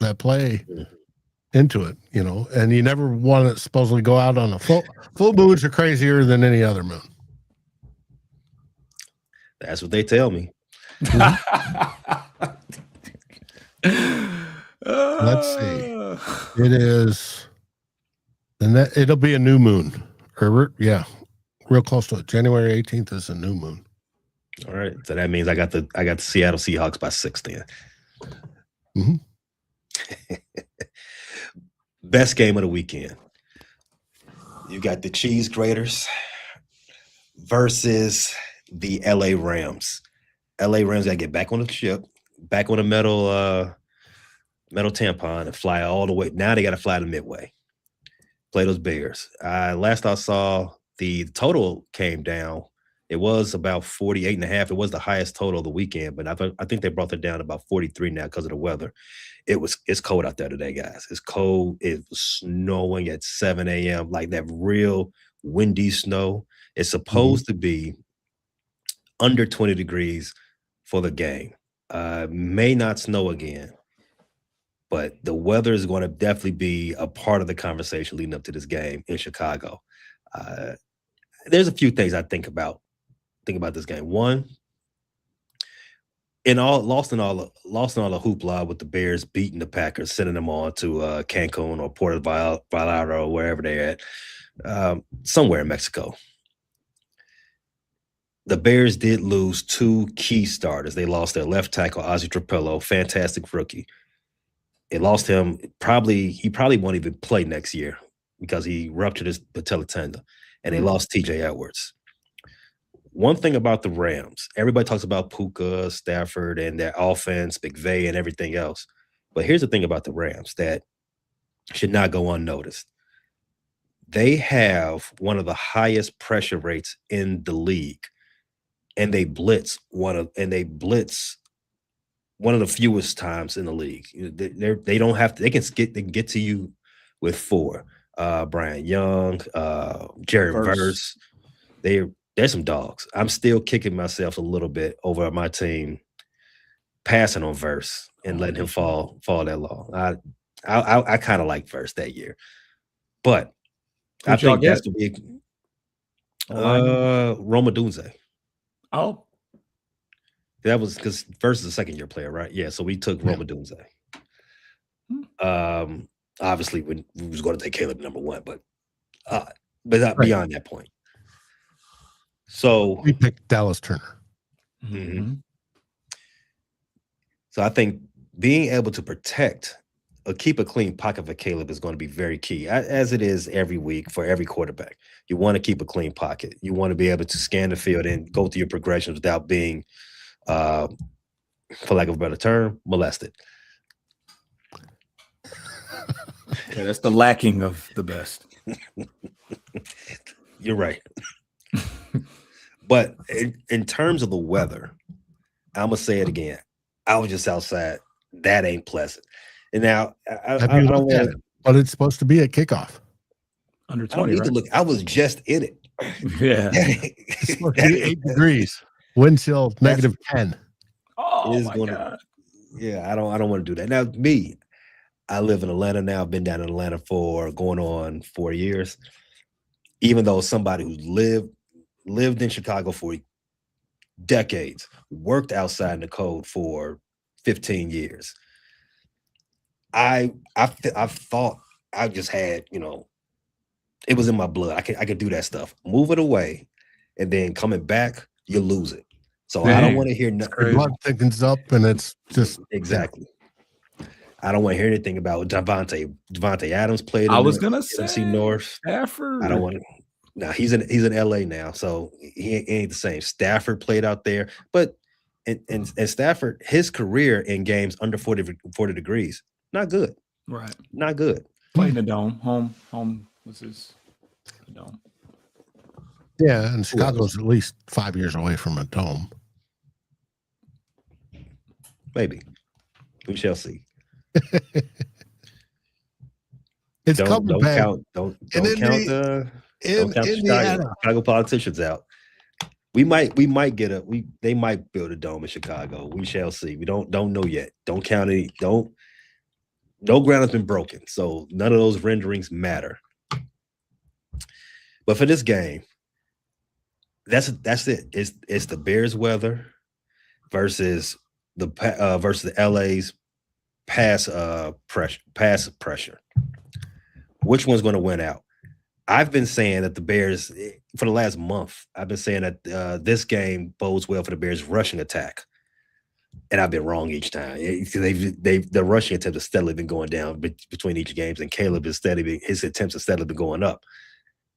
That play into it, and you never want to supposedly go out on a full moons are crazier than any other moon. That's what they tell me. Let's see. It is, and it'll be a new moon, real close to it. January 18th is a new moon. All right, so that means I got the Seattle Seahawks by 6 then. Mm-hmm. Best game of the weekend. You got the Cheese Graters versus the LA Rams. LA Rams got to get back on the ship, back on the metal tampon and fly all the way. Now they got to fly to Midway. Play those Bears. Last I saw, the total came down. It was about 48.5. It was the highest total of the weekend, but I think they brought it down to about 43 now because of the weather. It's cold out there today, guys. It's cold. It was snowing at 7 a.m. like that real windy snow. It's supposed to be under 20 degrees for the game. May not snow again, but the weather is going to definitely be a part of the conversation leading up to this game in Chicago. There's a few things I think about this game. One, lost in all the hoopla with the Bears beating the Packers, sending them on to Cancun or Puerto Vallarta or wherever they're at, somewhere in Mexico. The Bears did lose 2 key starters. They lost their left tackle, Ozzie Trapello, fantastic rookie. They lost him. He probably won't even play next year because he ruptured his patella tendon. And they lost TJ Edwards. One thing about the Rams, everybody talks about Puka, Stafford, and their offense, McVay, and everything else. But here's the thing about the Rams that should not go unnoticed. They have one of the highest pressure rates in the league, and they blitz one of the fewest times in the league. They don't have to. They can get to you with 4. Brian Young, Jared Verse. They're some dogs. I'm still kicking myself a little bit over my team passing on Verse and letting him fall that long. I kind of like Verse that year, but I think that's to be Roma Dunze. Oh, that was because Verse is a second-year player, right? Yeah, so we took Roma Dunze. Obviously, we was going to take Caleb number 1, but beyond that point. So we picked Dallas Turner. Mm-hmm. So I think being able to protect or keep a clean pocket for Caleb is going to be very key, as it is every week for every quarterback. You want to keep a clean pocket. You want to be able to scan the field and go through your progressions without being, for lack of a better term, molested. Yeah, that's the lacking of the best. You're right. But in terms of the weather, I'm going to say it again. I was just outside. That ain't pleasant. And now, I don't want to. But it's supposed to be a kickoff. Under 20, right? Look, I was just in it. Yeah. It's supposed to be 8 degrees. Wind chill, -10. Oh, my God. Yeah, I don't want to do that. Now, me, I live in Atlanta now. I've been down in Atlanta for going on 4 years. Even though somebody who lived in Chicago for decades, worked outside in the cold for 15 years. I thought I just had, it was in my blood. I could do that stuff. Move it away, and then coming back, you lose it. So I don't want to hear nothing. Blood thickens up, and it's just exactly. I don't want to hear anything about Devontae Adams played. I was gonna say NFC North. Stafford. I don't want to. Now he's in LA now, so he ain't the same. Stafford played out there, but and Stafford, his career in games under 40 degrees, not good. Right, not good. Playing the dome, home was his dome. Yeah, and Chicago's at least 5 years away from a dome. Maybe. We shall see. It's coming back. Don't count the Chicago politicians out. They might build a dome in Chicago. We shall see. We don't know yet. Don't count any. No ground has been broken, so none of those renderings matter. But for this game, that's it. It's the Bears' weather versus the LA's pass pressure. Which one's going to win out? I've been saying that the Bears, for the last month, I've been saying that this game bodes well for the Bears' rushing attack, and I've been wrong each time. The rushing attempts have steadily been going down between each games, and Caleb his attempts have steadily been going up.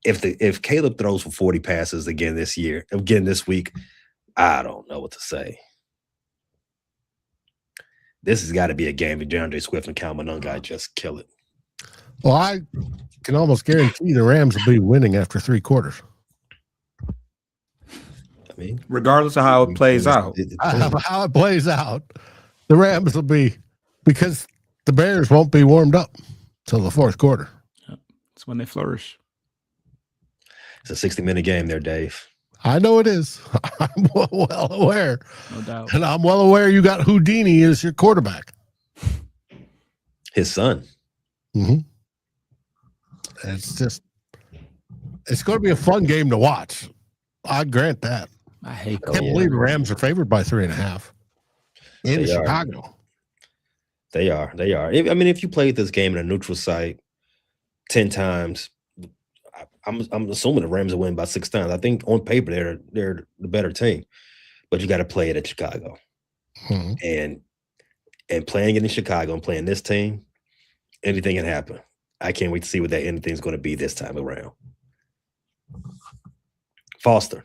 If Caleb throws for 40 passes again this week, I don't know what to say. This has got to be a game that DeAndre Swift and Cal Monunga just kill it. Well, I can almost guarantee the Rams will be winning after 3 quarters. I mean, regardless of how it plays out. How it plays out, the Rams will be, because the Bears won't be warmed up till the 4th quarter. That's when they flourish. It's a 60-minute game there, Dave. I know it is. I'm well aware. No doubt. And I'm well aware you got Houdini as your quarterback. His son. Mm-hmm. It's going to be a fun game to watch. I grant that. I can't believe the Rams are favored by 3.5 in Chicago. They are. I mean, if you played this game in a neutral site 10 times, I'm assuming the Rams will win by 6 times. I think on paper they're the better team, but you got to play it at Chicago, and playing it in Chicago and playing this team, anything can happen. I can't wait to see what that anything's going to be this time around. Foster,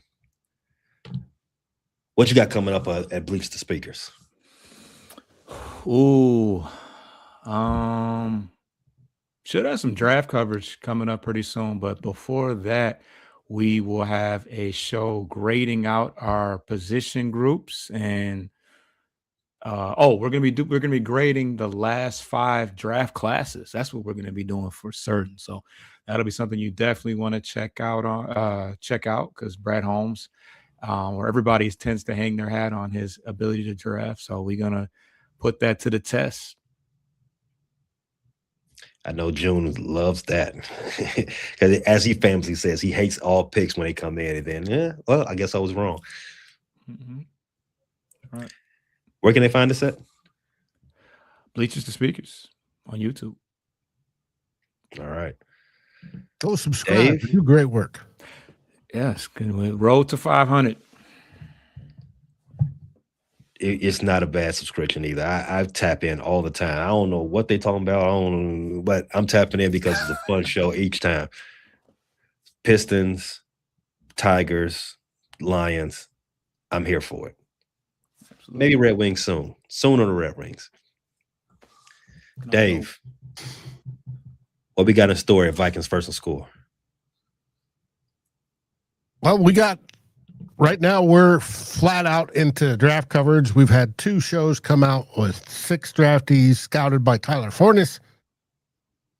what you got coming up at Bleach the Speakers? Ooh, should have some draft coverage coming up pretty soon, but before that, we will have a show grading out our position groups, and we're gonna be grading the last 5 draft classes. That's what we're gonna be doing for certain. So that'll be something you definitely want to check out because Brad Holmes, where everybody tends to hang their hat on his ability to draft. So we're gonna put that to the test. I know June loves that because, as he famously says, he hates all picks when they come in. And then, I guess I was wrong. Mm-hmm. All right. Where can they find us at? Bleachers to Speakers on YouTube. All right. Go subscribe. You do great work. Yes. Road to 500. It's not a bad subscription either. I tap in all the time. I don't know what they're talking about. But I'm tapping in because it's a fun show each time. Pistons, Tigers, Lions. I'm here for it. Absolutely. Maybe Red Wings soon. Soon on the Red Wings. Dave, what we got in story at Vikings first and score? Well, right now we're flat out into draft coverage. We've had 2 shows come out with 6 draftees scouted by Tyler Fornes.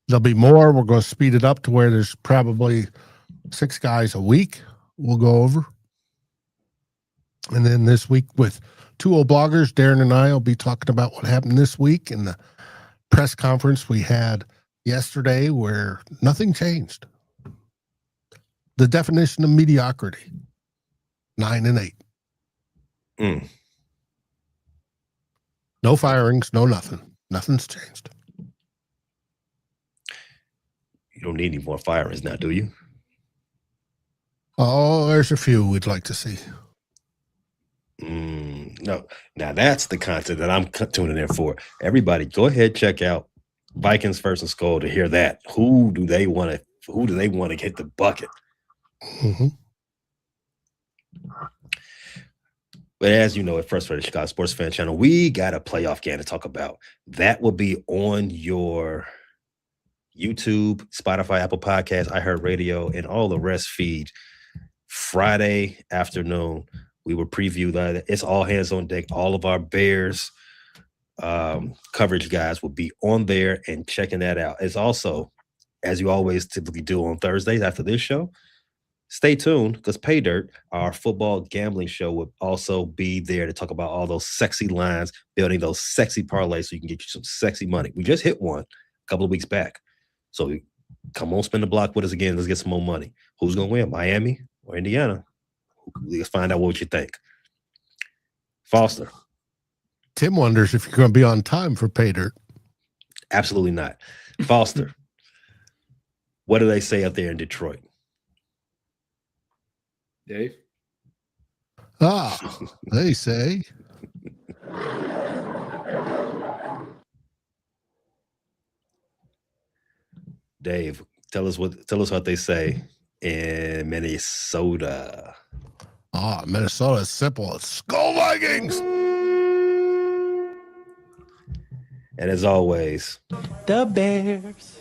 There'll be more. We're going to speed it up to where there's probably 6 guys a week we'll go over. And then this week with 2 old bloggers, Darren and I will be talking about what happened this week in the press conference we had yesterday where nothing changed. The definition of mediocrity. 9 and 8. No firings, no nothing. Nothing's changed. You don't need any more firings now, do you? Oh, there's a few we'd like to see. No. Now that's the content that I'm tuning in for. Everybody, go ahead, check out Vikings first and score to hear that. Who do they want to get the bucket? Mm-hmm. But as you know, at Frustrated Chicago Sports Fan Channel, we got a playoff game to talk about. That will be on your YouTube, Spotify, Apple Podcasts, iHeartRadio, and all the rest feed Friday afternoon. We will preview that. It's all hands on deck. All of our Bears coverage guys will be on there and checking that out. It's also, as you always typically do on Thursdays after this show, stay tuned because Pay Dirt, our football gambling show, will also be there to talk about all those sexy lines, building those sexy parlays so you can get you some sexy money. We just hit one a couple of weeks back. So come on, spin the block with us again. Let's get some more money. Who's going to win, Miami or Indiana? Let's find out what you think. Foster. Tim wonders if you're going to be on time for Pay Dirt. Absolutely not. Foster, what do they say up there in Detroit? Dave? They say. Dave, tell us what they say in Minnesota. Minnesota is simple. It's Skull Vikings. And as always, the Bears.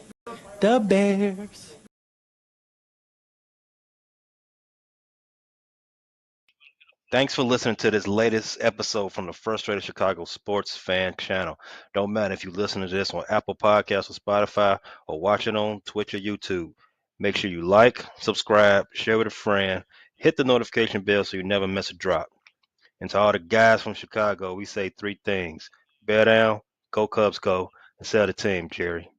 The Bears. Thanks for listening to this latest episode from the Frustrated Chicago Sports Fan Channel. Don't matter if you listen to this on Apple Podcasts or Spotify or watch it on Twitch or YouTube. Make sure you like, subscribe, share with a friend, hit the notification bell so you never miss a drop. And to all the guys from Chicago, we say three things. Bear down, go Cubs go, and sell the team, Jerry.